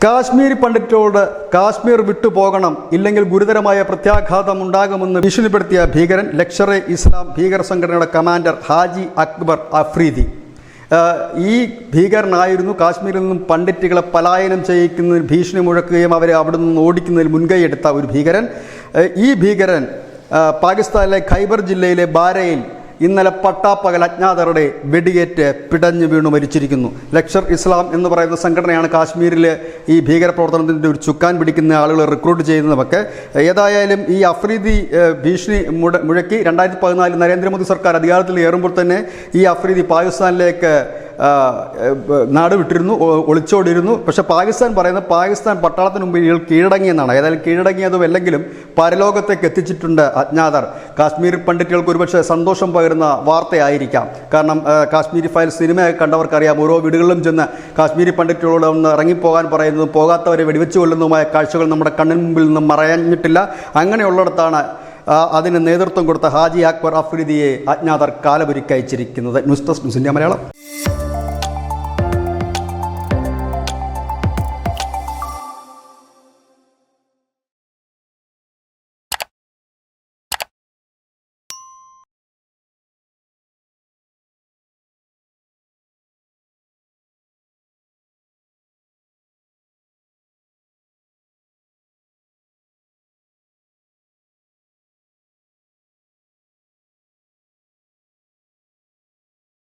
കാശ്മീരി പണ്ഡിറ്റോട് കാശ്മീർ വിട്ടുപോകണം, ഇല്ലെങ്കിൽ ഗുരുതരമായ പ്രത്യാഘാതം ഉണ്ടാകുമെന്ന് ഭീഷണിപ്പെടുത്തിയ ഭീകരൻ ലഷ്കർ ഇ ഇസ്ലാം ഭീകര സംഘടനയുടെ കമാൻഡർ ഹാജി അക്ബർ അഫ്രീദി. ഈ ഭീകരനായിരുന്നു കാശ്മീരിൽ നിന്നും പണ്ഡിറ്റുകളെ പലായനം ചെയ്യിക്കുന്നതിൽ ഭീഷണി മുഴക്കുകയും അവരെ അവിടെ നിന്ന് ഓടിക്കുന്നതിൽ മുൻകൈയെടുത്ത ഒരു ഭീകരൻ. ഈ ഭീകരൻ പാകിസ്ഥാനിലെ ഖൈബർ ജില്ലയിലെ ബാരയിൽ ഇന്നലെ പട്ടാപ്പകൽ അജ്ഞാതരുടെ വെടിയേറ്റ് പിടഞ്ഞു വീണു മരിച്ചിരിക്കുന്നു. ലഷ്കർ ഇസ്ലാം എന്ന് പറയുന്ന സംഘടനയാണ് കാശ്മീരിൽ ഈ ഭീകരപ്രവർത്തനത്തിൻ്റെ ഒരു ചുക്കാൻ പിടിക്കുന്ന ആളുകളെ റിക്രൂട്ട് ചെയ്യുന്നതൊക്കെ. ഏതായാലും ഈ അഫ്രീദി ഭീഷണി മുഴക്കി 2014 നരേന്ദ്രമോദി സർക്കാർ അധികാരത്തിൽ ഏറുമ്പോൾ തന്നെ ഈ അഫ്രീദി പാകിസ്ഥാനിലേക്ക് നാട് വിട്ടിരുന്നു, ഒളിച്ചോടിയിരുന്നു. പക്ഷേ പാകിസ്ഥാൻ പറയുന്നത് പാകിസ്ഥാൻ പട്ടാളത്തിന് മുമ്പ് ഇയാൾ കീഴടങ്ങിയെന്നാണ്. ഏതായാലും കീഴടങ്ങിയതും അല്ലെങ്കിലും പരലോകത്തേക്ക് എത്തിച്ചിട്ടുണ്ട് അജ്ഞാതർ. കാശ്മീർ പണ്ഡിറ്റുകൾക്ക് ഒരുപക്ഷെ സന്തോഷം പകരുന്ന വാർത്തയായിരിക്കാം. കാരണം കാശ്മീരി ഫയൽ സിനിമയൊക്കെ കണ്ടവർക്കറിയാം, ഓരോ വീടുകളിലും ചെന്ന് കാശ്മീരി പണ്ഡിറ്റുകളോട് ഒന്ന് ഇറങ്ങിപ്പോകാൻ പറയുന്നതും പോകാത്തവരെ വെടിവെച്ച് കൊല്ലുന്നതുമായ കാഴ്ചകൾ നമ്മുടെ കണ്ണിന് മുമ്പിൽ നിന്നും മറയാഞ്ഞിട്ടില്ല. അങ്ങനെയുള്ളിടത്താണ് അതിന് നേതൃത്വം കൊടുത്ത ഹാജി അക്ബർ അഫ്രീദിയെ അജ്ഞാതർ കാലപുരിക്കയച്ചിരിക്കുന്നത്. News desk news India Malayalam.